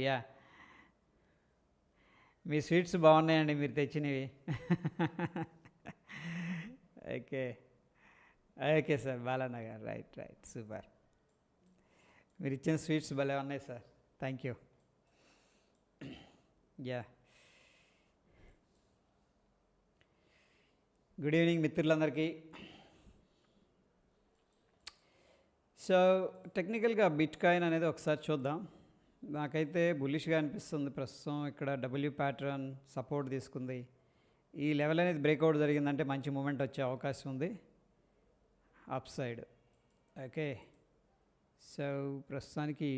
Yeah! మీ sweets బాగున్నాయండి మీరు తెచ్చినవి. Okay. Okay sir. Balanagar. Right. Right. Super. మీరు ఇచ్చిన స్వీట్స్ భలే ఉన్నాయి sir. Thank you. Yeah! Good evening మిత్రులందరికీ. సో టెక్నికల్గా బిట్ కాయిన్ అనేది ఒకసారి చూద్దాం. నాకైతే బుల్లిష్గా అనిపిస్తుంది. ప్రస్తుతం ఇక్కడ డబ్ల్యూ ప్యాటర్న్ సపోర్ట్ తీసుకుంది. ఈ లెవెల్ అనేది బ్రేక్అవుట్ జరిగిందంటే మంచి మూమెంట్ వచ్చే అవకాశం ఉంది అప్ సైడ్. ఓకే. సో ప్రస్తుతానికి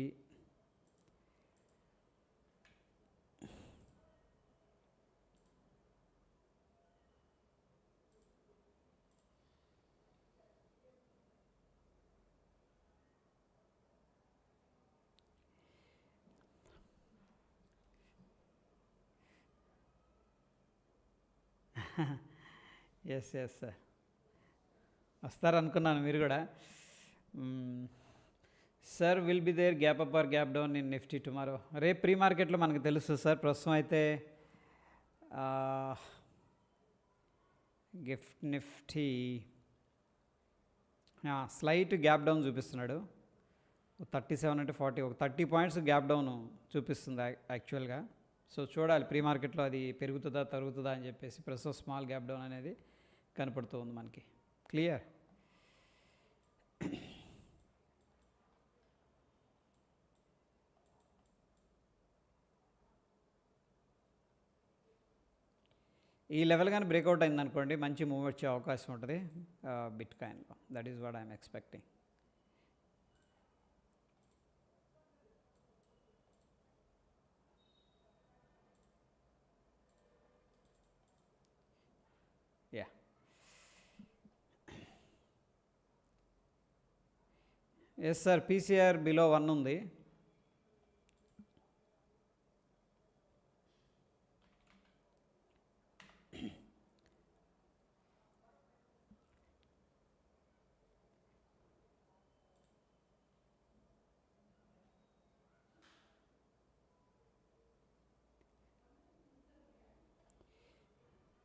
ఎస్ ఎస్ సార్ వస్తారనుకున్నాను మీరు కూడా. Sir will be there gap up or gap down in Nifty tomorrow. రేపు ప్రీ మార్కెట్లో మనకు తెలుసు సార్. ప్రస్తుతం అయితే gift Nifty slight gap down చూపిస్తున్నాడు. 37 అంటే 40, ఒక 30 పాయింట్స్ గ్యాప్ డౌన్ చూపిస్తుంది యాక్చువల్గా. సో చూడాలి ప్రీ మార్కెట్లో అది పెరుగుతుందా తరుగుతుందా అని చెప్పేసి. ప్రస్తుతం స్మాల్ గ్యాప్ డౌన్ అనేది కనపడుతూ ఉంది మనకి. క్లియర్. ఈ లెవెల్ కానీ బ్రేక్అవుట్ అయిందనుకోండి మంచి మూవ్ వచ్చే అవకాశం ఉంటుంది బిట్ కాయిన్లో. That is what I'm expecting. Yeah yes sir. PCR below 1 ఉంది.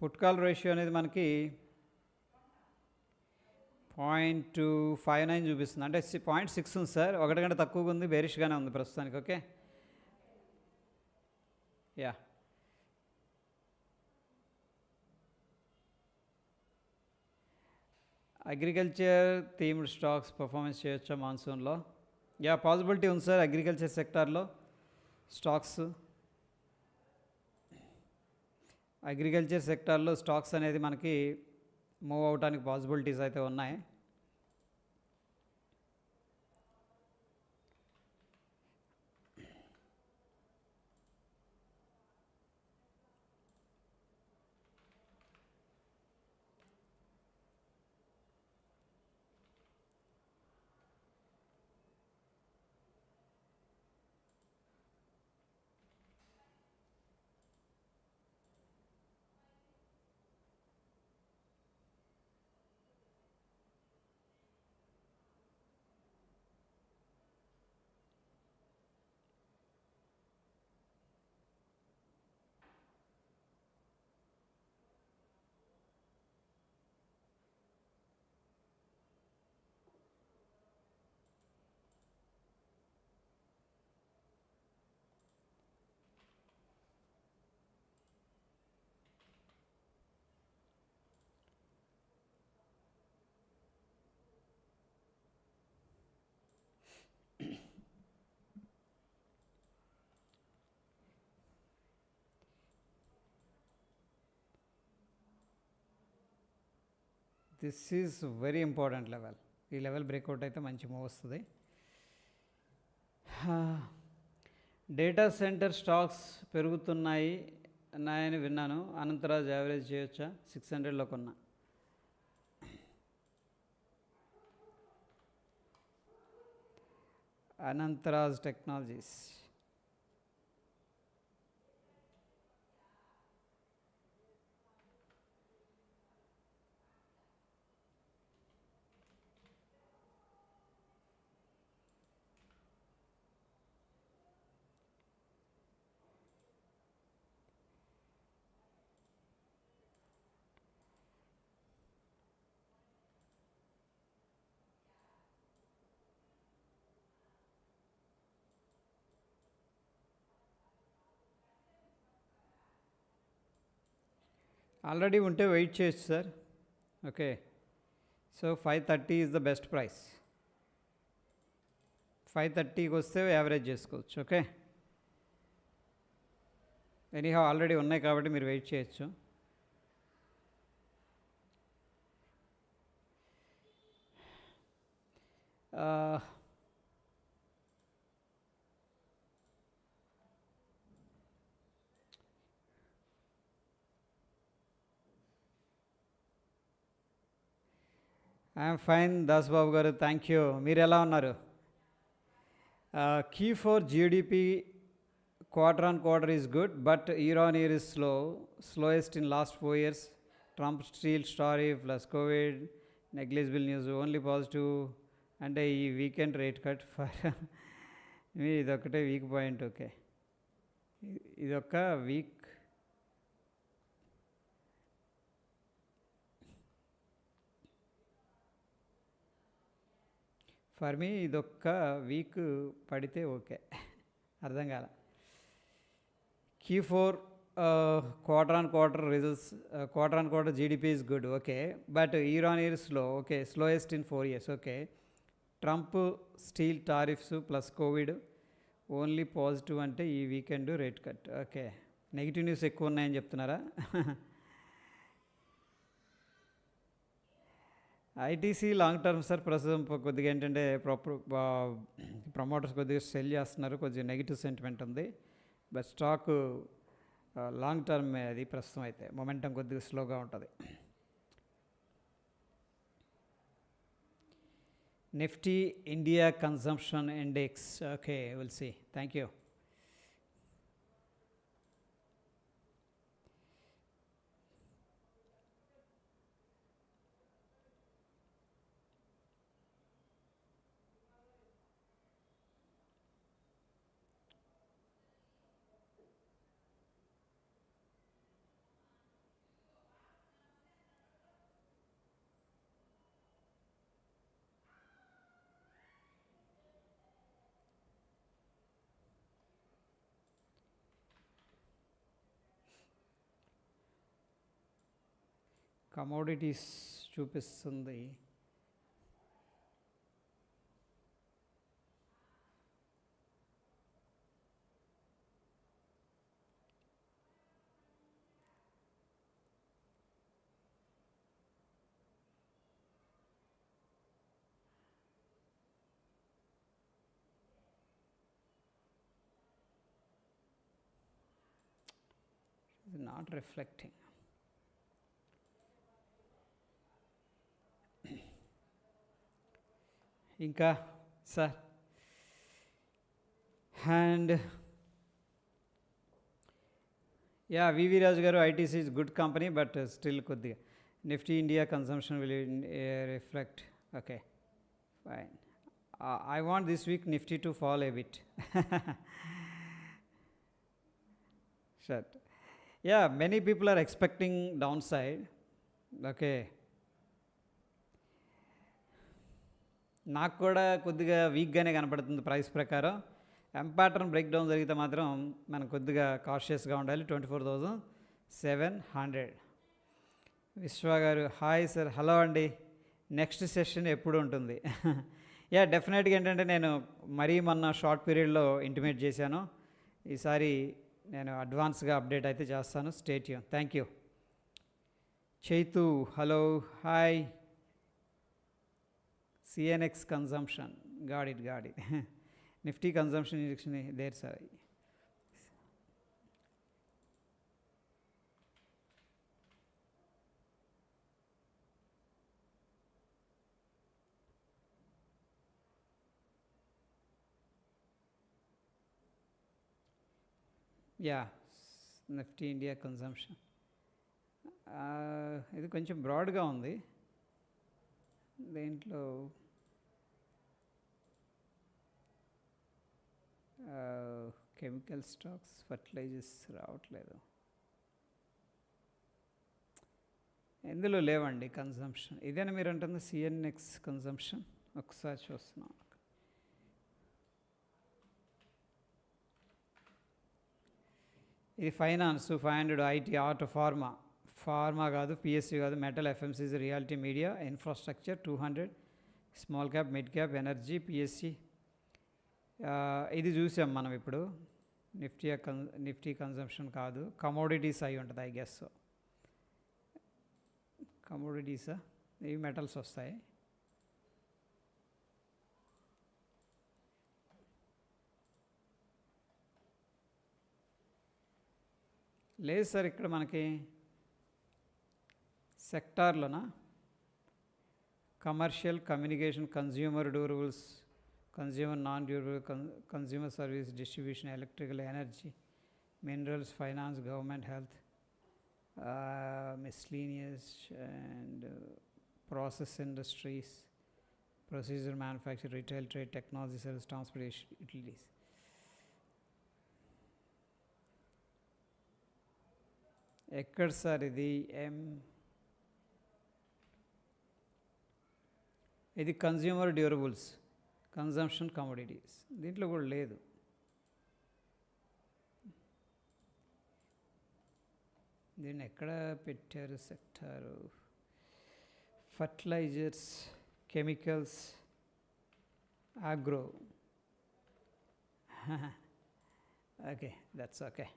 పుట్ కాల్ రేషియో అనేది మనకి 0.59 చూపిస్తుంది. అంటే 0.6 ఉంది సార్. 1 గంట తక్కువగా ఉంది. బేరిష్గానే ఉంది ప్రస్తుతానికి. Okay. Yeah agriculture themed stocks performance చేయొచ్చా మాన్సూన్లో? యా పాసిబిలిటీ ఉంది సార్. అగ్రికల్చర్ సెక్టార్లో స్టాక్స్ అనేది మనకి మూవ్ అవడానికి పాసిబిలిటీస్ అయితే ఉన్నాయి. This is very important level. ఈ లెవెల్ బ్రేక్అవుట్ అయితే మంచి మూవ్ వస్తుంది. డేటా సెంటర్ స్టాక్స్ పెరుగుతున్నాయని విన్నాను. అనంతరాజ్ యావరేజ్ చేయొచ్చా? 600లో కొన్నా. అనంతరాజ్ టెక్నాలజీస్. ఆల్రెడీ ఉంటే వెయిట్ చేయొచ్చు sir. Okay, so 530 is the best price. 530కి వస్తే యావరేజ్ చేసుకోవచ్చు. ఓకే, ఎనీహౌ ఆల్రెడీ ఉన్నాయి కాబట్టి మీరు వెయిట్ చేయొచ్చు. ఐఎమ్ ఫైన్ దాస్ బాబు గారు, థ్యాంక్ యూ. మీరు ఎలా ఉన్నారు? Q4 GDP quarter on quarter is good, but year on year is slowest in last 4 years. Trump steel story plus COVID, negligible news, only positive. అంటే ఈ weekend rate cut for me ఇదొక్కటే week point. Okay, ఇదొక్క week. For me ఇదొక్క week పడితే okay. అర్థం కాల. Q4 quarter on quarter results, quarter on quarter GDP is good, okay, but year on year slow, okay, slowest in 4 years, okay. Trump steel tariffs plus COVID only positive అంటే ఈ weekend rate cut. Okay, negative news ఎక్కువ ఉన్నాయని చెప్తున్నారా? ITC long term sir, ప్రస్తుతం కొద్దిగా ఏంటంటే promoters కొద్దిగా sell చేస్తున్నారు, కొద్దిగా నెగిటివ్ సెంటిమెంట్ ఉంది. బట్ స్టాక్ లాంగ్ టర్మ్ అది ప్రస్తుతం అయితే మొమెంటం కొద్దిగా స్లోగా ఉంటుంది. Nifty India consumption index, okay, will see. Thank you. Commodities చూపిస్తుంది. It is not reflecting. ఇంకా sir, and yeah VV Raju garu, ITC is good company but still కొద్దిగా Nifty India consumption will reflect. Okay, fine. I want this week Nifty to fall a bit. Shut, yeah many people are expecting down side. Okay, నాకు కూడా కొద్దిగా వీక్గానే కనపడుతుంది price ప్రకారం. ఎం pattern break down జరిగితే మాత్రం మనం కొద్దిగా కాషియస్గా ఉండాలి. 24,700. విశ్వ గారు, హాయ్ సార్. హలో అండి, నెక్స్ట్ సెషన్ ఎప్పుడు ఉంటుంది? యా డెఫినెట్గా ఏంటంటే నేను మరీ మొన్న షార్ట్ పీరియడ్లో ఇంటిమేట్ చేశాను, ఈసారి నేను అడ్వాన్స్గా అప్డేట్ అయితే చేస్తాను. Stay tune. Thank you. Chaitu, hello, hi. CNX consumption, got it. Nifty consumption injection there sir. Yeah, Nifty India consumption ఇది కొంచెం బ్రాడ్గా ఉంది. దేంట్లో కెమికల్ స్టాక్స్, ఫర్టిలైజర్స్ రావట్లేదు, ఎందులో లేవండి కన్సంప్షన్. ఇదేనా మీరు అంటుంది CNX కన్సంప్షన్? ఒకసారి చూస్తున్నాం. ఇది finance 500, IT, auto, pharma pharma కాదు, పిఎస్సి కాదు, metal, FMCG, reality, media, infrastructure 200, small cap, mid cap, energy, PSC. ఇది చూసాం మనం ఇప్పుడు. నిఫ్టీ కన్జంప్షన్ కాదు, కమోడిటీస్ అయి ఉంటుంది ఐ గెస్. కమోడిటీసా, ఇవి మెటల్స్ వస్తాయి. లేదు సార్, ఇక్కడ మనకి సెక్టార్లోనా commercial, communication, consumer durables, consumer non durable, consumer service, distribution, electrical, energy, minerals, finance, government, health, miscellaneous and process industries, procedure, manufacture, retail, trade, technology service, transportation, utilities. ఎక్కడ sir ఇది? ఇది consumer durables, consumption commodities, దీంట్లో కూడా లేదు. దీన్ని ఎక్కడ పెట్టారు sector? Fertilisers, chemicals, agro. Okay, that's okay.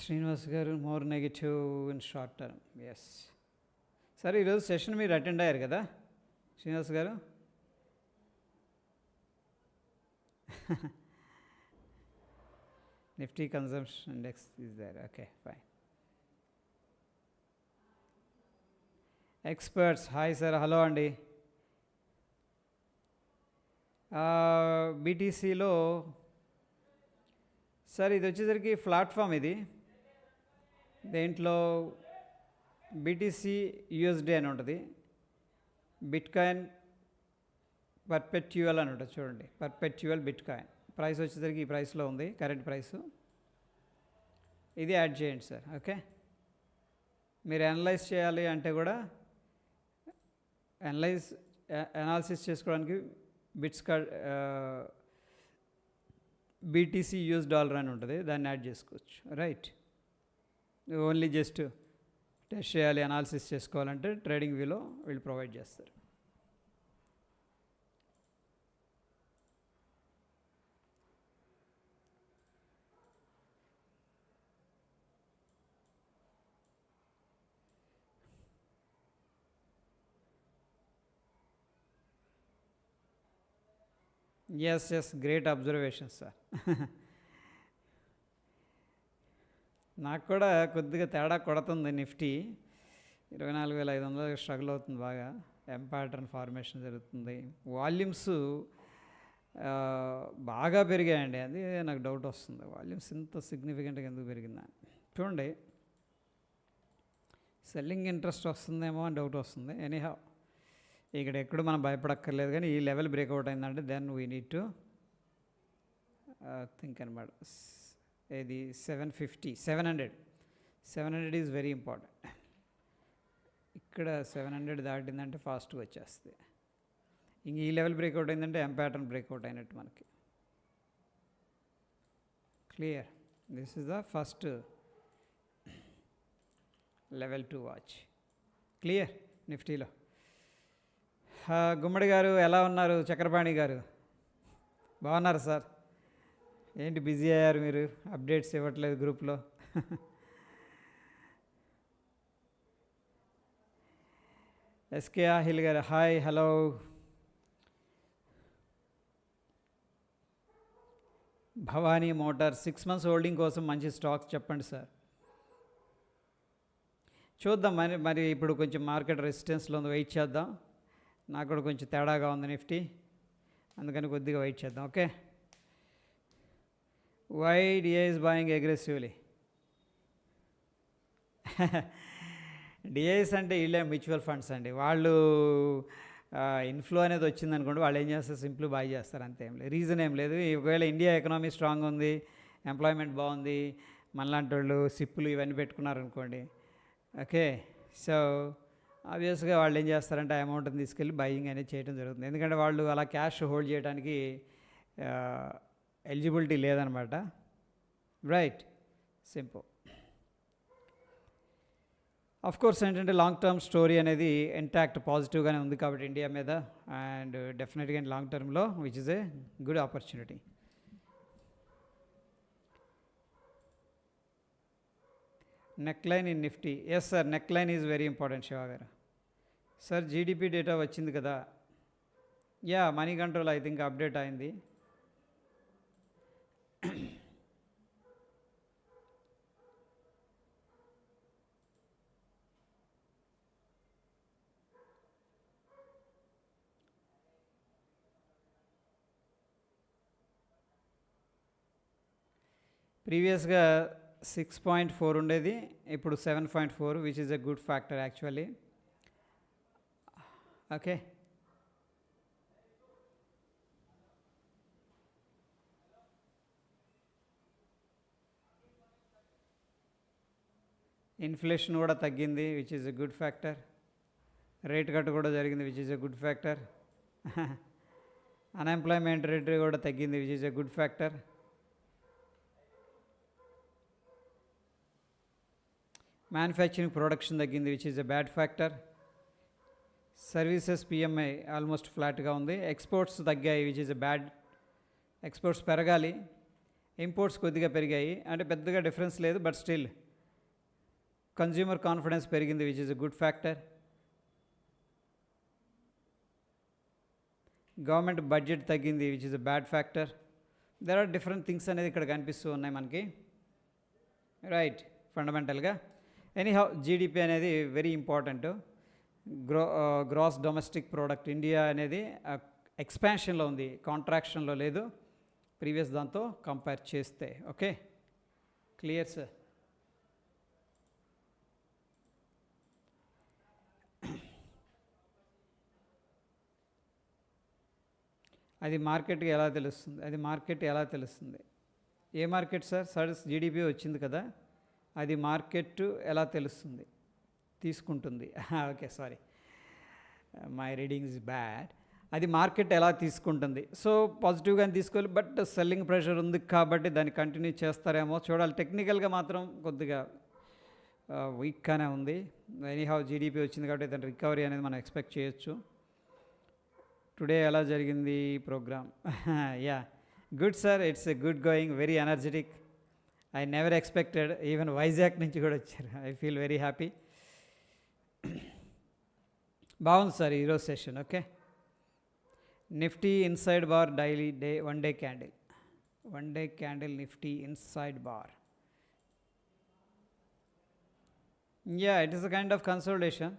Srinivas garu, more negative in short term. Yes sir, ఈరోజు సెషన్ మీరు అటెండ్ అయ్యారు కదా Srinivas garu? Nifty consumption index is there. Okay, fine. Experts, hi sir. Hello అండి. బీటీసీలో సార్ ఇది వచ్చేసరికి ప్లాట్ఫామ్. ఇది దేంట్లో బీటీసీ యూఎస్డి అని ఉంటుంది, బిట్కాయిన్ పర్పెట్యువల్ అని ఉంటుంది చూడండి, పర్పెట్యువల్ బిట్కాయిన్. ప్రైస్ వచ్చేసరికి ఈ ప్రైస్లో ఉంది, కరెంట్ ప్రైసు. ఇది యాడ్ చేయండి సార్. ఓకే, మీరు అనలైజ్ చేయాలి అంటే కూడా అనాలిసిస్ చేసుకోవడానికి బిట్స్ బీటీసీ యూఎస్ డాలర్ అని ఉంటుంది, దాన్ని యాడ్ చేసుకోవచ్చు. రైట్, ఓన్లీ జస్ట్ టెస్ట్ చేయాలి, అనాలిసిస్ చేసుకోవాలంటే ట్రేడింగ్ వ్యూలో వీళ్ళు ప్రొవైడ్ చేస్తారు. Yes, great observation sir. నాకు కూడా కొద్దిగా తేడా కొడుతుంది. నిఫ్టీ 24,500 స్ట్రగుల్ అవుతుంది బాగా. ఎం ప్యాటర్న్ ఫార్మేషన్ జరుగుతుంది. వాల్యూమ్స్ బాగా పెరిగాయండి, అది నాకు డౌట్ వస్తుంది. వాల్యూమ్స్ ఇంత సిగ్నిఫికెంట్గా ఎందుకు పెరిగిందా చూడండి. సెల్లింగ్ ఇంట్రెస్ట్ వస్తుందేమో అని డౌట్ వస్తుంది. ఎనీహౌ ఇక్కడ ఎక్కడ మనం భయపడక్కర్లేదు, కానీ ఈ లెవెల్ బ్రేక్అవుట్ అయిందంటే then we need to think అనమాట. ఇది 750, 700 ఈజ్ వెరీ ఇంపార్టెంట్. ఇక్కడ 700 దాటిందంటే ఫాస్ట్గా వచ్చేస్తుంది. ఇంక ఈ లెవెల్ బ్రేక్అవుట్ అయిందంటే ఎం ప్యాటర్న్ బ్రేక్అవుట్ అయినట్టు మనకి. Clear, this is the first level to watch. Clear నిఫ్టీలో. గుమ్మడి గారు ఎలా ఉన్నారు? చక్రపాణి గారు బాగున్నారు సార్? ఏంటి బిజీ అయ్యారు మీరు? అప్డేట్స్ ఇవ్వట్లేదు గ్రూప్లో. ఎస్కే ఆహిల్ గారు hi, hello. Bhavani motor 6 months holding కోసం మంచి స్టాక్స్ చెప్పండి సార్. చూద్దాం మరి ఇప్పుడు కొంచెం మార్కెట్ రెసిస్టెన్స్లో ఉంది, వెయిట్ చేద్దాం. నాకు కూడా కొంచెం తేడాగా ఉంది నిఫ్టీ, అందుకని కొద్దిగా వెయిట్ చేద్దాం. Okay. Why DI is buying aggressively? DIs అంటే వీళ్ళే మ్యూచువల్ ఫండ్స్ అండి. వాళ్ళు ఇన్ఫ్లో అనేది వచ్చిందనుకోండి, వాళ్ళు ఏం చేస్తారు, సింపుల్ బై చేస్తారు, అంతే. ఏం లేదు, రీజన్ ఏం లేదు. ఒకవేళ ఇండియా ఎకనామీ స్ట్రాంగ్ ఉంది, ఎంప్లాయ్మెంట్ బాగుంది, మనలాంటి వాళ్ళు సిప్పులు ఇవన్నీ పెట్టుకున్నారనుకోండి, ఓకే, సో ఆబ్వియస్గా వాళ్ళు ఏం చేస్తారంటే ఆ అమౌంట్ని తీసుకెళ్ళి బయింగ్ అనేది చేయడం జరుగుతుంది. ఎందుకంటే వాళ్ళు అలా క్యాష్ హోల్డ్ చేయడానికి ఎలిజిబిలిటీ లేదనమాట. Right, simple. ఆఫ్ కోర్స్ ఏంటంటే లాంగ్ టర్మ్ స్టోరీ అనేది ఇంటాక్ట్ పాజిటివ్గానే ఉంది కాబట్టి ఇండియా మీద, అండ్ డెఫినెట్గా లాంగ్ టర్మ్లో which is a good opportunity. Neckline in Nifty, yes sir, neckline is very important. Shiva garu, sir GDP data వచ్చింది కదా. Yeah, Moneycontrol I think update అయింది. ప్రీవియస్గా 6.4 ఉండేది, ఇప్పుడు 7.4, which is a good factor actually. Okay, inflation కూడా తగ్గింది, which is a good factor. Rate cut కూడా జరిగింది, which is a good factor. Unemployment rate కూడా తగ్గింది, which is a good factor. Manufacturing production తగ్గింది, which is a bad factor. Services PMI almost ఫ్లాట్గా ఉంది. Exports తగ్గాయి, which is a bad. Exports పెరగాలి, imports కొద్దిగా పెరిగాయి, అంటే పెద్దగా డిఫరెన్స్ లేదు, బట్ స్టిల్. కన్జ్యూమర్ కాన్ఫిడెన్స్ పెరిగింది, which is a good factor. Government budget తగ్గింది, which is a bad factor. There are different things అనేది ఇక్కడ కనిపిస్తూ ఉన్నాయి మనకి. రైట్, ఫండమెంటల్గా ఎనీహౌ జీడిపి అనేది very important. Gross domestic product India అనేది ఎక్స్పాన్షన్లో ఉంది, కాంట్రాక్షన్లో లేదు ప్రీవియస్ దాంతో కంపేర్ చేస్తే. Okay, clear sir. అది మార్కెట్కి ఎలా తెలుస్తుంది? అది మార్కెట్ ఎలా తెలుస్తుంది? ఏ మార్కెట్ సార్? సర్స్ జీడిపి వచ్చింది కదా, అది మార్కెట్ ఎలా తెలుస్తుంది? తీసుకుంటుంది. Okay, sorry, my reading is bad. అది మార్కెట్ ఎలా తీసుకుంటుంది? సో పాజిటివ్గానే తీసుకోవాలి, బట్ సెల్లింగ్ ప్రెషర్ ఉంది కాబట్టి దాన్ని కంటిన్యూ చేస్తారేమో చూడాలి. టెక్నికల్గా మాత్రం కొద్దిగా వీక్గానే ఉంది. ఎనీహౌ జీడిపి వచ్చింది కాబట్టి దాని రికవరీ అనేది మనం ఎక్స్పెక్ట్ చేయొచ్చు. టుడే ఎలా జరిగింది programme? Yeah, good sir, it's a good going, very energetic. I never expected, even Vizag నుంచి కూడా వచ్చారు. I feel very happy. బాగుంది సార్ ఈరోజు session. Okay, Nifty inside bar daily one day candle Nifty inside bar. Yeah, it is a kind of consolidation.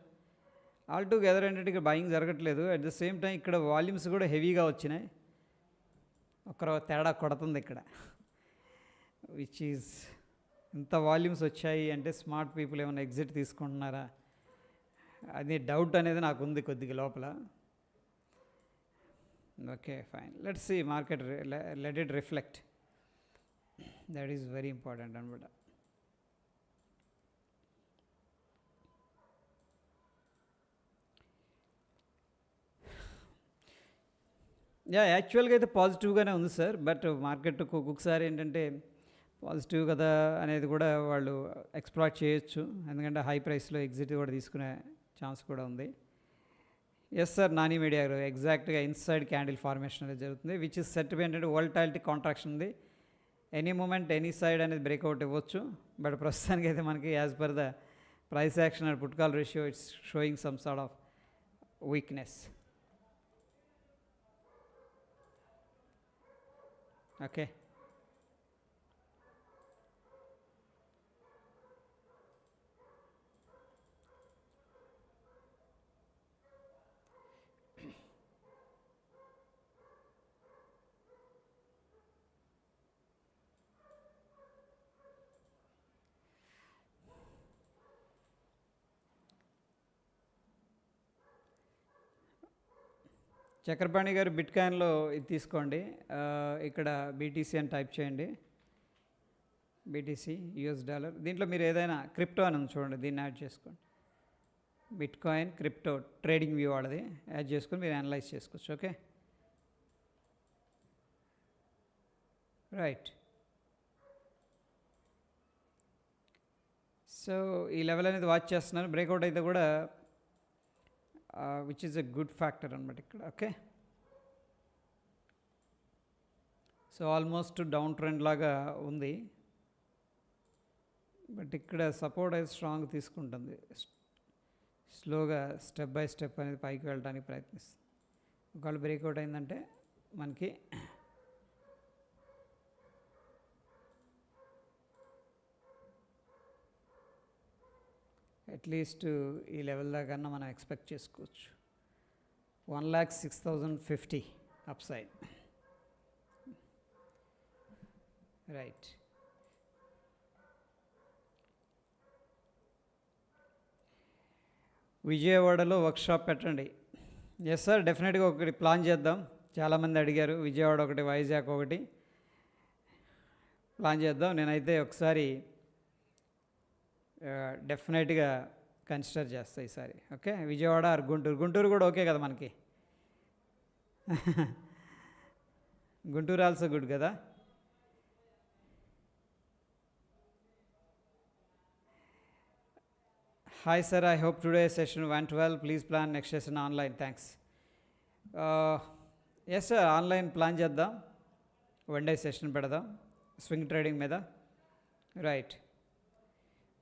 All together ఏంటంటే ఇక్కడ buying జరగట్లేదు. At the same time ఇక్కడ volumes కూడా హెవీగా వచ్చినాయి. ఒక తేడా కొడుతుంది ఇక్కడ, విచ్ ఈజ్ ఇంత వాల్యూమ్స్ వచ్చాయి అంటే స్మార్ట్ పీపుల్ ఏమైనా ఎగ్జిట్ తీసుకుంటున్నారా అది డౌట్ అనేది నాకు ఉంది కొద్దిగా లోపల. Okay, fine, let's see market, let it reflect. That is very important అనమాట. యా, యాక్చువల్గా అయితే పాజిటివ్గానే ఉంది సార్, బట్ మార్కెట్ ఒక్కొక్కసారి ఏంటంటే పాజిటివ్ కదా అనేది కూడా వాళ్ళు ఎక్స్ప్లాయిట్ చేయొచ్చు, ఎందుకంటే హై ప్రైస్లో ఎగ్జిట్ కూడా తీసుకునే ఛాన్స్ కూడా ఉంది. ఎస్ సార్, నాని మీడియా గారు, ఎగ్జాక్ట్గా ఇన్సైడ్ క్యాండిల్ ఫార్మేషన్ అనేది జరుగుతుంది, విచ్ ఇస్ సెట్ ఏంటంటే వోల్టాలిటీ కాంట్రాక్షన్ ఉంది. ఎనీ మూమెంట్ ఎనీ సైడ్ అనేది బ్రేక్అవుట్ ఇవ్వచ్చు, బట్ ప్రస్తుతానికి అయితే మనకి as per the price action and put call ratio it's sowing some sort of weakness. Okay, Chakrapani గారు బిట్కాయిన్లో ఇది తీసుకోండి, ఇక్కడ బీటీసీ అని టైప్ చేయండి, బీటీసీ యూఎస్ డాలర్. దీంట్లో మీరు ఏదైనా క్రిప్టో అని ఉంది చూడండి, దీన్ని యాడ్ చేసుకోండి. Bit coin crypto trading view వాళ్ళది యాడ్ చేసుకొని మీరు అనలైజ్ చేసుకోవచ్చు. Okay, right. సో ఈ లెవెల్ అనేది వాచ్ చేస్తున్నాను. బ్రేక్అవుట్ అయితే కూడా which is a good factor అనమాట ఇక్కడ. Okay, so almost down trend లాగా ఉంది, బట్ ఇక్కడ సపోర్ట్ అయితే స్ట్రాంగ్ తీసుకుంటుంది. స్లోగా స్టెప్ బై స్టెప్ అనేది పైకి వెళ్ళడానికి ప్రయత్నిస్తుంది. ఒకవేళ బ్రేక్అవుట్ అయిందంటే మనకి అట్లీస్ట్ ఈ లెవెల్ దాకా మనం ఎక్స్పెక్ట్ చేసుకోవచ్చు. 1,06,050 అప్ సైడ్. రైట్, విజయవాడలో వర్క్షాప్ పెట్టండి. ఎస్ సార్, డెఫినెట్గా ఒకటి ప్లాన్ చేద్దాం. చాలామంది అడిగారు, విజయవాడ ఒకటి, వైజాగ్ ఒకటి ప్లాన్ చేద్దాం. నేనైతే ఒకసారి డెఫినెట్గా కన్సిడర్ చేస్తా ఈసారి. Okay, Vijayawada or Guntur. గుంటూరు కూడా ఓకే కదా మనకి. గుంటూరు ఆల్సో గుడ్ కదా. Hi sir, I hope today's session went well. Please plan next session online. Thanks. Yes sir, online plan చేద్దాం. 1 day సెషన్ పెడదాం స్వింగ్ ట్రేడింగ్ మీద. రైట్,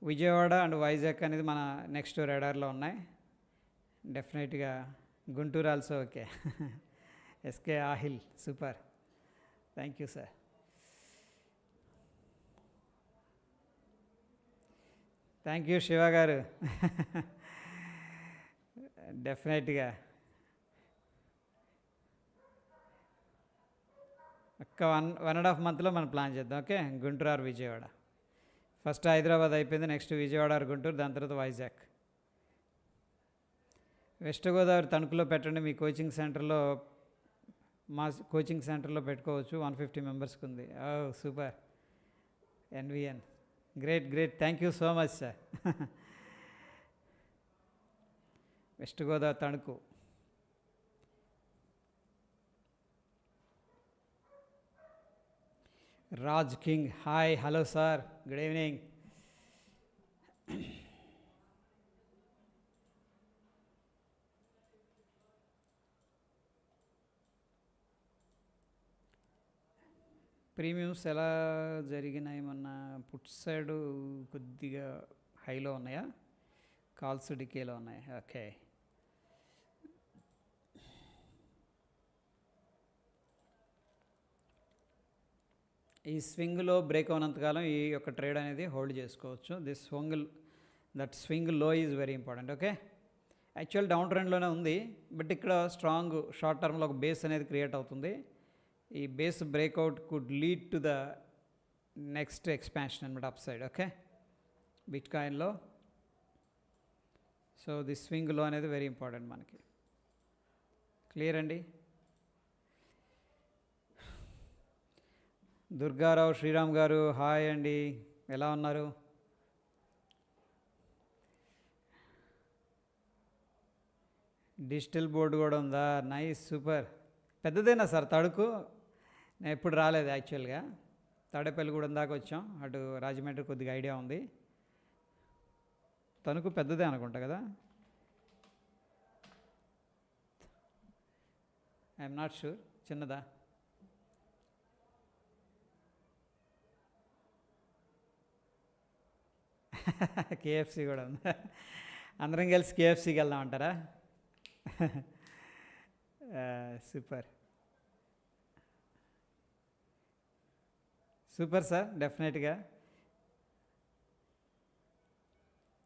విజయవాడ అండ్ వైజాగ్ అనేది మన నెక్స్ట్ రాడార్లో ఉన్నాయి. డెఫినెట్గా Guntur also okay. SK Aahil, super, thank you sir. Thank you Shiva garu. డెఫినెట్గా ఒక్క 1.5 monthలో మనం ప్లాన్ చేద్దాం. Okay, Guntur or Vijayawada. First Hyderabad అయిపోయింది, నెక్స్ట్ విజయవాడ ఆర్ గుంటూరు, దాని తర్వాత వైజాగ్. వెస్ట్ గోదావరి తణుకులో పెట్టండి. మీ కోచింగ్ సెంటర్లో, మా కోచింగ్ సెంటర్లో పెట్టుకోవచ్చు. 150 మెంబర్స్కి ఉంది. Super, NVN, great great, thank you so much sir. West Godavari Tanuku. Raj king, hi, hello sir, good evening. Premiums ఎలా జరిగినాయి మొన్న? పుట్ సైడ్ కొద్దిగా హైలో ఉన్నాయా, కాల్స్ డికేలో ఉన్నాయి. ఓకే, ఈ స్వింగ్లో బ్రేక్ అవునంతకాలం ఈ యొక్క ట్రేడ్ అనేది హోల్డ్ చేసుకోవచ్చు. దిస్ స్వింగ్ లో is very important. Okay, actual down ట్రెండ్లోనే ఉంది, బట్ ఇక్కడ స్ట్రాంగ్ షార్ట్ టర్మ్లో ఒక బేస్ అనేది క్రియేట్ అవుతుంది. ఈ base breakout could lead to the next expansion అనమాట అప్ సైడ్. ఓకే, బిట్ కాయిన్లో. సో ది స్వింగ్ లో అనేది వెరీ ఇంపార్టెంట్ మనకి. క్లియర్ అండి. దుర్గారావు శ్రీరామ్ గారు, హాయ్ అండి, ఎలా ఉన్నారు? డిజిటల్ బోర్డు కూడా ఉందా? Nice, super. పెద్దదేనా సార్ తడుకు? నేను ఎప్పుడు రాలేదు యాక్చువల్గా. తాడేపల్లిగూడెం దాకా వచ్చాం, అటు రాజమండ్రి కొద్దిగా ఐడియా ఉంది. తణుకు పెద్దదే అనుకుంటా కదా. ఐఎమ్ నాట్ షూర్, చిన్నదా? కేఎఫ్సి కూడా ఉందా? అందరం కలిసి కేఎఫ్సికి వెళ్దాం అంటారా? సూపర్ సూపర్ సార్, డెఫినెట్గా.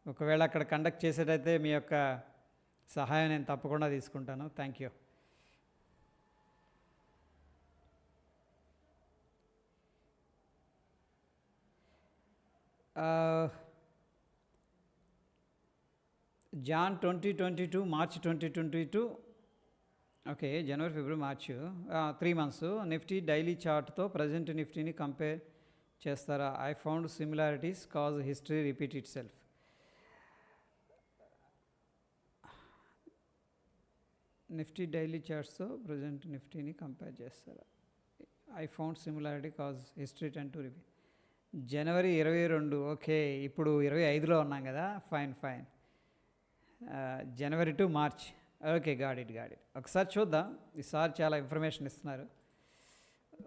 ఒకవేళ అక్కడ కండక్ట్ చేసేటైతే మీ యొక్క సహాయం నేను తప్పకుండా తీసుకుంటాను. Thank you. Jan 2022, March 2022. Okay, జనవరి, ఫిబ్రవరి, మార్చ్, 3 months. నిఫ్టీ డైలీ చార్ట్తో ప్రజెంట్ నిఫ్టీని కంపేర్ చేస్తారా? I found similarities cause history repeat itself. Nifty daily చార్ట్స్తో ప్రజెంట్ నిఫ్టీని కంపేర్ చేస్తారా? I found similarity cause history tend to repeat. జనవరి 22, okay, ఇప్పుడు 25లో ఉన్నాం కదా, ఫైన్. జనవరి టు మార్చ్, ఓకే, గాడ్ ఇట్. ఒకసారి చూద్దాం, ఈసారి చాలా ఇన్ఫర్మేషన్ ఇస్తున్నారు.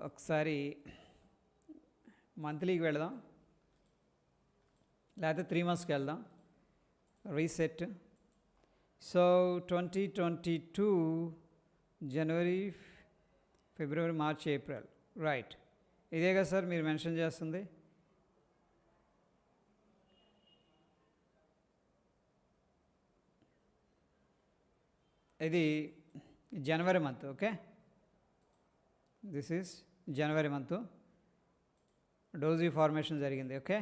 ఒకసారి మంత్లీకి వెళదాం, లేకపోతే 3 monthsకి వెళ్దాం. రీసెట్. సో 2022 జనవరి, ఫిబ్రవరి, మార్చ్, ఏప్రిల్, రైట్. ఇదే కదా సార్ మీరు మెన్షన్ చేస్తుంది? ఇది జనవరి month, okay, this is January month. Doji formation జరిగింది, ఓకే.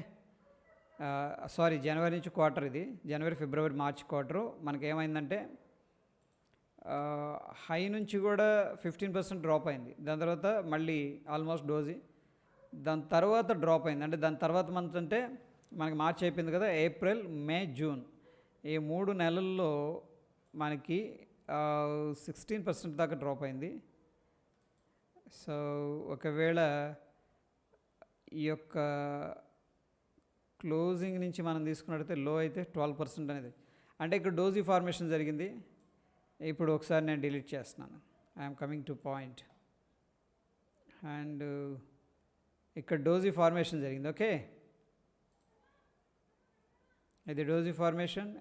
సారీ, జనవరి నుంచి క్వార్టర్ ఇది, జనవరి, ఫిబ్రవరి, మార్చ్ క్వార్టరు. మనకేమైందంటే హై నుంచి కూడా 15% డ్రాప్ అయింది. దాని తర్వాత మళ్ళీ ఆల్మోస్ట్ డోజీ, దాని తర్వాత డ్రాప్ అయింది. అంటే దాని తర్వాత మంత్ అంటే మనకి మార్చ్ అయిపోయింది కదా, ఏప్రిల్, మే, జూన్, ఈ 3 నెలల్లో మనకి 16% దాకా డ్రాప్ అయింది. సో ఒకవేళ ఈ యొక్క క్లోజింగ్ నుంచి మనం తీసుకున్నట్టయితే లో అయితే 12% అనేది, అంటే ఇక్కడ డోజీ ఫార్మేషన్ జరిగింది. ఇప్పుడు ఒకసారి నేను డిలీట్ చేస్తున్నాను. I'm coming to point. And ఇక్కడ డోజీ ఫార్మేషన్ జరిగింది, ఓకే. ఇది డోజీ ఫార్మేషన్,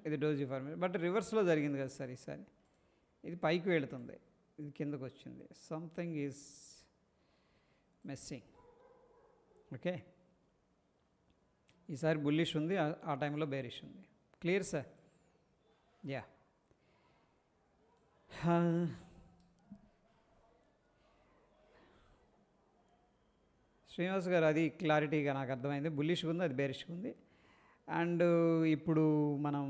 బట్ రివర్స్లో జరిగింది కదా సార్ ఈసారి. ఇది పైకి వెళుతుంది, ఇది కిందకు వచ్చింది. Something is missing, okay. ఈసారి బుల్లిష్ ఉంది, ఆ టైంలో బేరిష్ ఉంది. Clear sir? యా. శ్రీనివాస్ గారు, అది క్లారిటీగా నాకు అర్థమైంది. బుల్లిష్గా ఉంది, అది బేరిష్గా ఉంది. అండ్ ఇప్పుడు మనం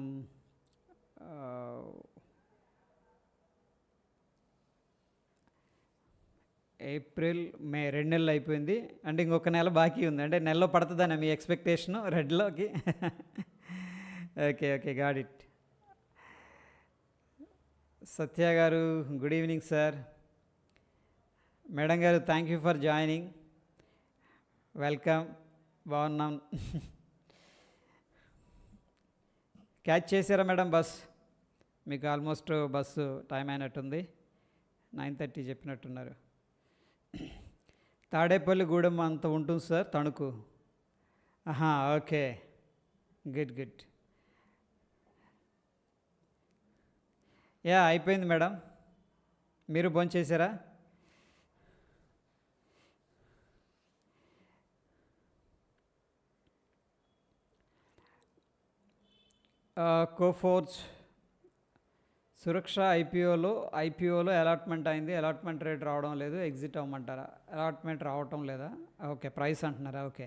ఏప్రిల్, మే 2 నెలలు అయిపోయింది. అంటే ఇంకొక నెల బాకీ ఉంది. అంటే నెలలో పడుతుందని మీ ఎక్స్పెక్టేషను రెడ్లోకి? Okay, got it. సత్య గారు, గుడ్ ఈవినింగ్ సార్. మేడం గారు, thank you for joining, welcome. బాగున్నాం. క్యాచ్ చేశారా మేడం బస్? మీకు ఆల్మోస్ట్ బస్సు టైం అయినట్టుంది, 9:30 చెప్పినట్టున్నారు. తాడేపల్లి గూడెం అంత ఉంటుంది sir, Tanuku. Okay, good. Yeah, అయిపోయింది మేడం. మీరు భోంచేశారా? కోఫోర్జ్ సురక్ష ఐపీఓలో అలాట్మెంట్ అయింది. అలాట్మెంట్ రేట్ రావడం లేదు, ఎగ్జిట్ అవ్వమంటారా? అలాట్మెంట్ రావటం లేదా? ఓకే, ప్రైస్ అంటున్నారా? ఓకే.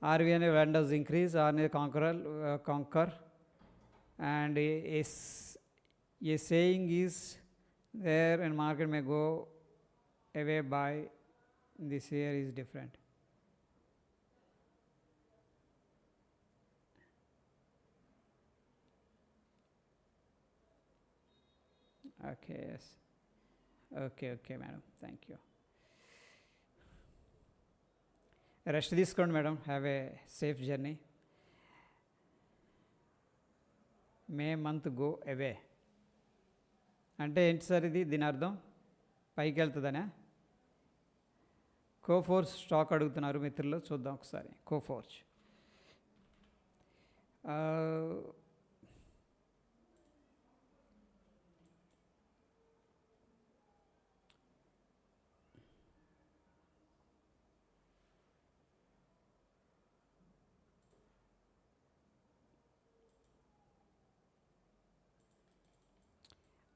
ఆర్వీఎన్ వెండర్స్ ఇంక్రీజ్, ఆర్ని canker and a saying is there and market may go away by this year is different. Okay, yes, okay madam, thank you. Rest తీసుకోండి madam, have a safe journey. May month go away అంటే ఏంటి sir ఇది? దీని అర్థం పైకి వెళ్తుందనే? Coforge stock అడుగుతున్నారు మిత్రులు, చూద్దాం ఒకసారి. కోఫోర్జ్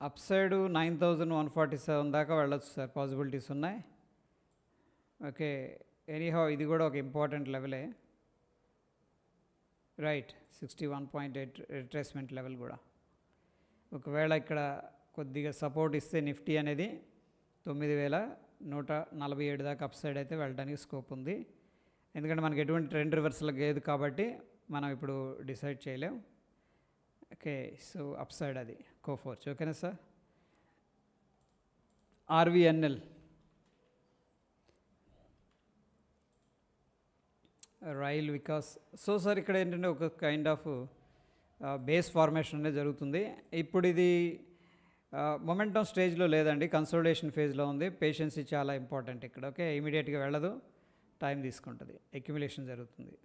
అప్ సైడ్ 9,147 దాకా వెళ్ళొచ్చు సార్, పాసిబిలిటీస్ ఉన్నాయి. ఓకే, ఎనీహౌ ఇది కూడా ఒక ఇంపార్టెంట్ లెవెలే, రైట్. 61.8 రిట్రేస్మెంట్ లెవెల్ కూడా. ఒకవేళ ఇక్కడ కొద్దిగా సపోర్ట్ ఇస్తే నిఫ్టీ అనేది 9,147 దాకా అప్ సైడ్ అయితే వెళ్ళడానికి స్కోప్ ఉంది. ఎందుకంటే మనకి ఎటువంటి ట్రెండ్ రివర్సల్ లేదు కాబట్టి మనం ఇప్పుడు డిసైడ్ చేయలేం. ఓకే, సో అప్ సైడ్ అది కోఫోర్జ్, ఓకేనా sir? RVNL rail Vikas. So sir ఇక్కడ ఏంటంటే ఒక కైండ్ ఆఫ్ బేస్ ఫార్మేషన్ అనేది జరుగుతుంది. ఇప్పుడు ఇది మొమెంటమ్ స్టేజ్లో లేదండి, కన్సోలిడేషన్ ఫేజ్లో ఉంది. పేషెన్సీ చాలా ఇంపార్టెంట్ ఇక్కడ. ఓకే, ఇమీడియట్గా వెళ్ళదు, టైం తీసుకుంటుంది, అక్యుములేషన్ జరుగుతుంది.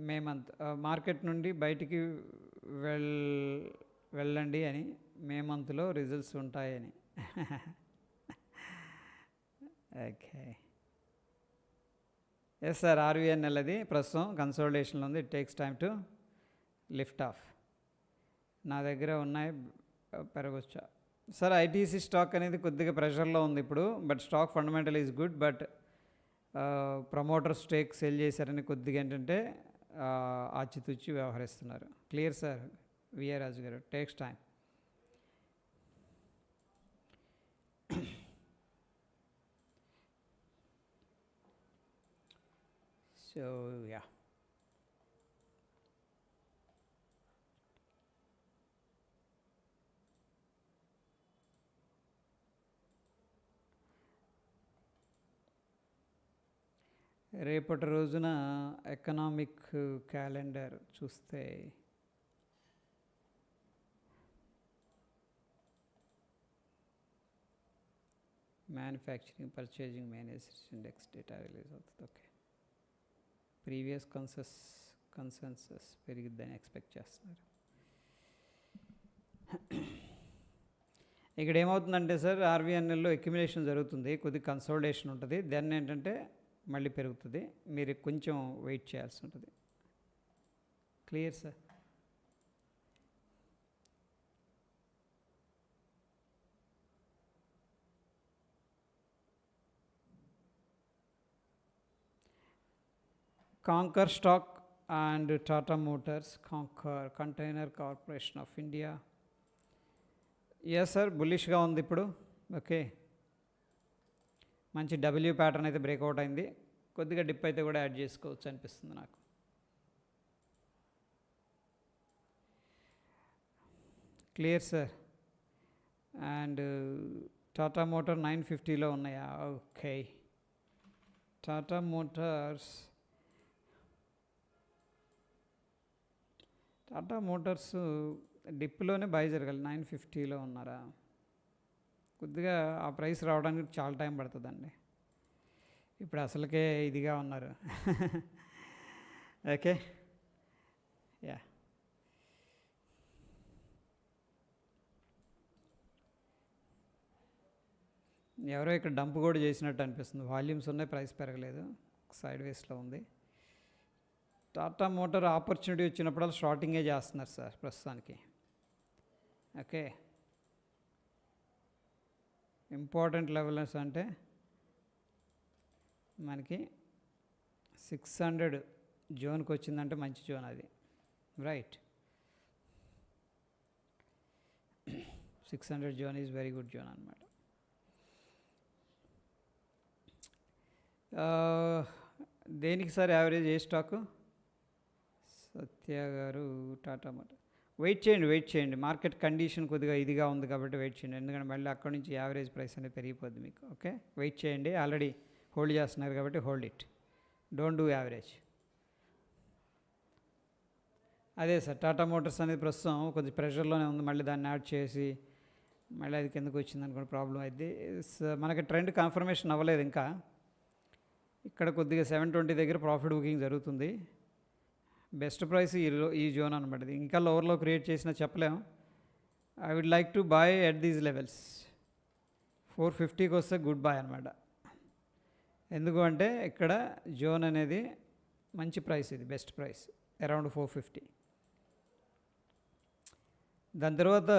మేమంత్ మార్కెట్ నుండి బయటికి వెళ్ళండి అని, మేమంత్లో రిజల్ట్స్ ఉంటాయని. ఓకే, ఎస్ సార్, ఆర్వీఎన్ఎల్ అది ప్రస్తుతం కన్సోలిడేషన్లో ఉంది. It takes time to lift of. నా దగ్గర ఉన్నాయి, పెరగొచ్చా సార్. ఐటీసీ స్టాక్ అనేది కొద్దిగా ప్రెషర్లో ఉంది ఇప్పుడు, but stock fundamental is good. But promoter stake cell చేశారని కొద్దిగా ఏంటంటే ఆచితూచి వ్యవహరిస్తున్నారు. క్లియర్ సార్ విఆర్ రాజు గారు, టేక్స్ టైం. సో యా, రేపటి రోజున ఎకనామిక్ క్యాలెండర్ చూస్తే manufacturing purchasing managers index data release అవుతుంది. ఓకే, ప్రీవియస్ కన్సెన్సస్ పెరిగిద్దని ఎక్స్పెక్ట్ చేస్తున్నారు. ఇక్కడ ఏమవుతుందంటే సార్, ఆర్వీఎన్ఎల్లో అక్యుములేషన్ జరుగుతుంది, కొద్దిగా కన్సోలిడేషన్ ఉంటుంది, దెన్ ఏంటంటే మళ్ళీ పెరుగుతుంది. మీరు కొంచెం వెయిట్ చేయాల్సి ఉంటుంది. Clear sir. Concor stock and Tata Motors, Concor container corporation of India. Yes sir, బుల్లిష్గా ఉంది ఇప్పుడు. ఓకే, మంచి డబ్ల్యూ ప్యాటర్న్ అయితే బ్రేక్అవుట్ అయింది. కొద్దిగా డిప్ అయితే కూడా యాడ్ చేసుకోవచ్చు అనిపిస్తుంది నాకు. Clear sir. And Tata motor 950లో ఉన్నాయా? ఓకే, టాటా మోటార్స్ డిప్లోనే బై జరగాలి. 950లో ఉన్నారా? కొద్దిగా ఆ ప్రైస్ రావడానికి చాలా టైం పడుతుందండి. ఇప్పుడు అసలుకే ఇదిగా ఉన్నారు. ఓకే, యా, ఎవరో ఇక్కడ డంప్ కూడా చేసినట్టు అనిపిస్తుంది. వాల్యూమ్స్ ఉన్నాయి, ప్రైస్ పెరగలేదు, సైడ్ వేస్లో ఉంది. టాటా మోటార్ ఆపర్చునిటీ వచ్చినప్పుడు షార్టింగే చేస్తున్నారు సార్ ప్రస్తుతానికి. ఓకే, ఇంపార్టెంట్ లెవెల్స్ అంటే మనకి 600 జోన్కి వచ్చిందంటే మంచి జోన్ అది, right. 600 zone is very good zone అనమాట. దేనికి సార్ యావరేజ్ ఏ స్టాకు? సత్య గారు, టాటా మోటార్. వెయిట్ చేయండి. మార్కెట్ కండిషన్ కొద్దిగా ఇదిగా ఉంది కాబట్టి వెయిట్ చేయండి, ఎందుకంటే మళ్ళీ అక్కడి నుంచి యావరేజ్ ప్రైస్ అనేది పెరిగిపోద్ది మీకు. ఓకే, వెయిట్ చేయండి. ఆల్రెడీ హోల్డ్ చేస్తున్నారు కాబట్టి hold it, don't do average. అదే సార్, టాటా మోటార్స్ అనేది ప్రస్తుతం కొద్దిగా ప్రెషర్లోనే ఉంది. మళ్ళీ దాన్ని యాడ్ చేసి మళ్ళీ అది కిందకు వచ్చింది అనుకోండి, ప్రాబ్లం అయింది. మనకి ట్రెండ్ కన్ఫర్మేషన్ అవ్వలేదు ఇంకా. ఇక్కడ కొద్దిగా 720 దగ్గర ప్రాఫిట్ బుకింగ్ జరుగుతుంది. బెస్ట్ ప్రైస్ ఈ జోన్ అనమాట. ఇంకా లోవర్లో క్రియేట్ చేసినా చెప్పలేము. I would like to buy at these levels. 450కి వస్తే గుడ్ బై అనమాట. ఎందుకు అంటే ఇక్కడ జోన్ అనేది మంచి ప్రైస్, ఇది బెస్ట్ ప్రైస్, అరౌండ్ 450. దాని తర్వాత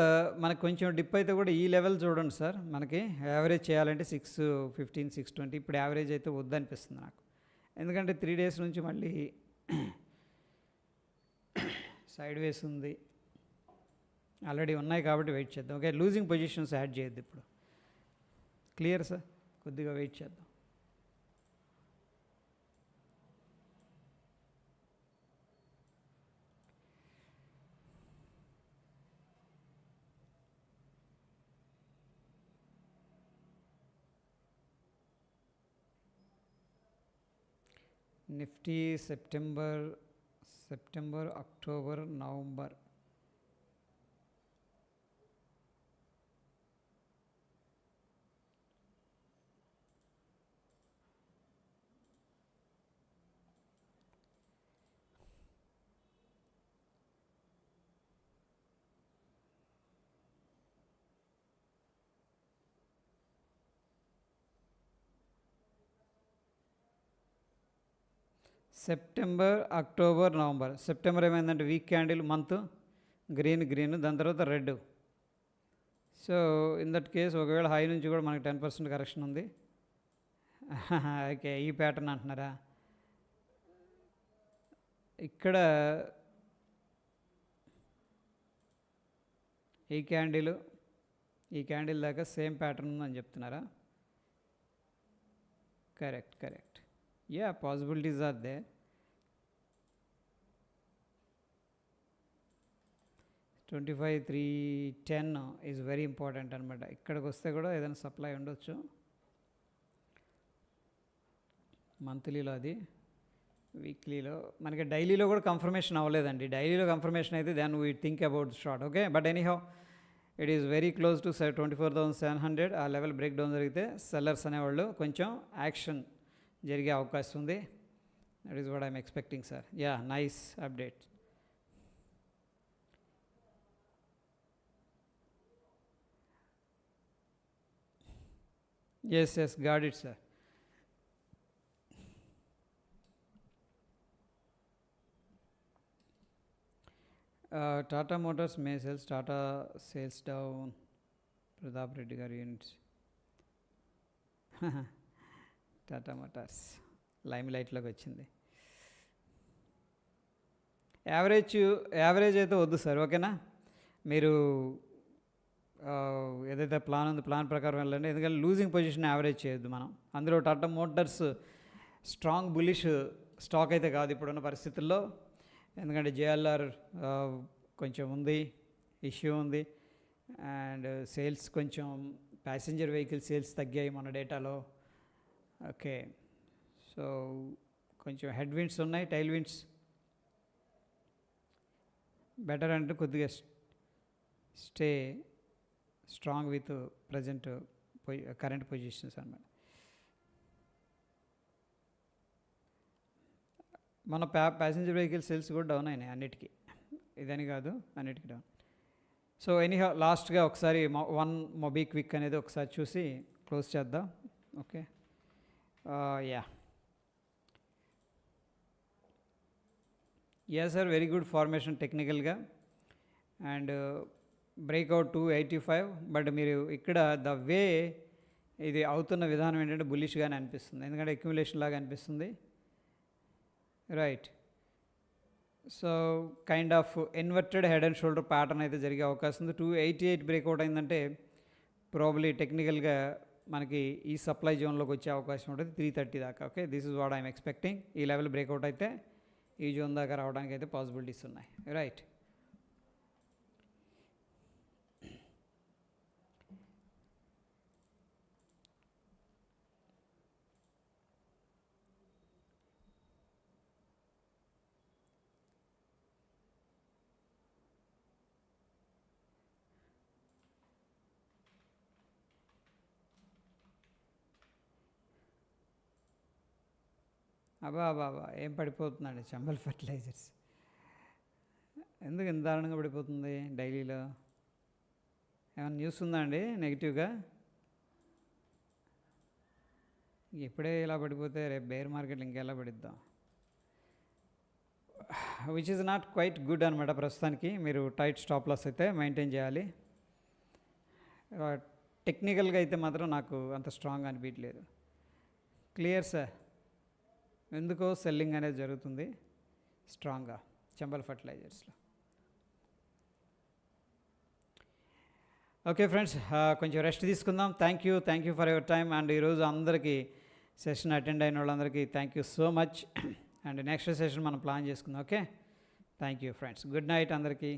మనకు కొంచెం డిప్ అయితే కూడా ఈ లెవెల్ చూడండి సార్. మనకి యావరేజ్ చేయాలంటే 615, 620. ఇప్పుడు యావరేజ్ అయితే వద్దనిపిస్తుంది నాకు, ఎందుకంటే 3 డేస్ నుంచి మళ్ళీ సైడ్ వేస్ ఉంది, ఆల్రెడీ ఉన్నాయి కాబట్టి వెయిట్ చేద్దాం. ఓకే, లూజింగ్ పొజిషన్స్ యాడ్ చేయొద్దు ఇప్పుడు. క్లియర్ సార్, కొద్దిగా వెయిట్ చేద్దాం. Nifty September, October, November. September, October, November. September ఏమైందంటే వీక్ క్యాండిల్, మంత్ గ్రీన్, దాని తర్వాత red. So in that case ఒకవేళ హై నుంచి కూడా మనకి 10% కరెక్షన్ ఉంది. ఓకే, ఈ ప్యాటర్న్ అంటున్నారా? ఇక్కడ ఈ క్యాండిల్ దాకా సేమ్ ప్యాటర్న్ ఉందని చెప్తున్నారా? Correct. Yeah, possibilities are there. $25,310 is very important అనమాట. ఇక్కడికి వస్తే కూడా ఏదైనా సప్లై ఉండొచ్చు. మంత్లీలో అది, వీక్లీలో మనకి డైలీలో కూడా కన్ఫర్మేషన్ అవ్వలేదండి. డైలీలో కన్ఫర్మేషన్ అయితే then we think about short. Okay, but anyhow it is very close to 24,700. ఆ లెవెల్ బ్రేక్ డౌన్ జరిగితే సెల్లర్స్ అనేవాళ్ళు కొంచెం యాక్షన్ జరిగే అవకాశం ఉంది. That is what I'm expecting sir. Yeah, nice update. Yes, got it sir. Tata Motors May sales, Tata sales down, Pratap Reddy గారి units. Tata Motors lime లైట్లోకి వచ్చింది. యావరేజ్ అయితే వద్దు సార్, ఓకేనా? మీరు ఏదైతే ప్లాన్ ఉందో ప్లాన్ ప్రకారం వెళ్ళండి. ఎందుకంటే లూజింగ్ పొజిషన్ యావరేజ్ చేయొద్దు మనం. అందులో Tata Motors strong bullish stock అయితే కాదు ఇప్పుడున్న పరిస్థితుల్లో. ఎందుకంటే జేఎల్ఆర్ కొంచెం ఉంది, ఇష్యూ ఉంది. అండ్ సేల్స్ కొంచెం ప్యాసింజర్ వెహికల్ సేల్స్ తగ్గాయి మన డేటాలో. ఓకే, సో కొంచెం హెడ్ విండ్స్ ఉన్నాయి, టైల్ విండ్స్ బెటర్ అంటే కొద్దిగా stay strong with present current positions అన్నమాట. మన ప్యాసింజర్ వెహికల్ సేల్స్ కూడా డౌన్ అయినాయి అన్నిటికీ, ఇదని కాదు అన్నిటికీ డౌన్. సో ఎనీహౌ లాస్ట్గా ఒకసారి మొబిక్విక్ అనేది ఒకసారి చూసి క్లోజ్ చేద్దాం. Okay, yeah sir, very good formation టెక్నికల్గా అండ్ బ్రేక్అవుట్ 285. బట్ మీరు ఇక్కడ ద వే ఇది అవుతున్న విధానం ఏంటంటే బుల్లిష్గానే అనిపిస్తుంది, ఎందుకంటే అక్యుములేషన్ లాగా అనిపిస్తుంది. Right, so kind of inverted head and shoulder pattern అయితే జరిగే అవకాశం ఉంది. 288 బ్రేక్అవుట్ అయిందంటే ప్రాబ్లీ టెక్నికల్గా మనకి ఈ సప్లై జోన్లోకి వచ్చే అవకాశం ఉంటుంది 330 దాకా. Okay, this is what I'm expecting. ఈ లెవెల్ బ్రేక్అవుట్ అయితే ఈ జోన్ దాకా రావడానికి అయితే పాసిబిలిటీస్ ఉన్నాయి. రైట్, అబ్బా ఏం పడిపోతుందండి చంబల్ ఫర్టిలైజర్స్. ఎందుకు ఇంత దారుణంగా పడిపోతుంది డైలీలో? ఏమైనా న్యూస్ ఉందా అండి నెగిటివ్గా? ఇప్పుడే ఇలా పడిపోతే రేపు బేర్ మార్కెట్లు ఇంకెలా పడిద్దాం, which is not quite good అనమాట. ప్రస్తుతానికి మీరు టైట్ స్టాప్ లాస్ అయితే మెయింటైన్ చేయాలి. టెక్నికల్గా అయితే మాత్రం నాకు అంత స్ట్రాంగ్ అనిపించలేదు. క్లియర్ సార్, ఎందుకో సెల్లింగ్ అనేది జరుగుతుంది స్ట్రాంగ్గా చంబల్ ఫర్టిలైజర్స్లో. ఓకే ఫ్రెండ్స్, కొంచెం రెస్ట్ తీసుకుందాం. Thank you for your time. And ఈరోజు అందరికీ సెషన్ అటెండ్ అయిన వాళ్ళందరికీ thank you so much. And next session మనం ప్లాన్ చేసుకుందాం. Okay, thank you friends, good night అందరికీ.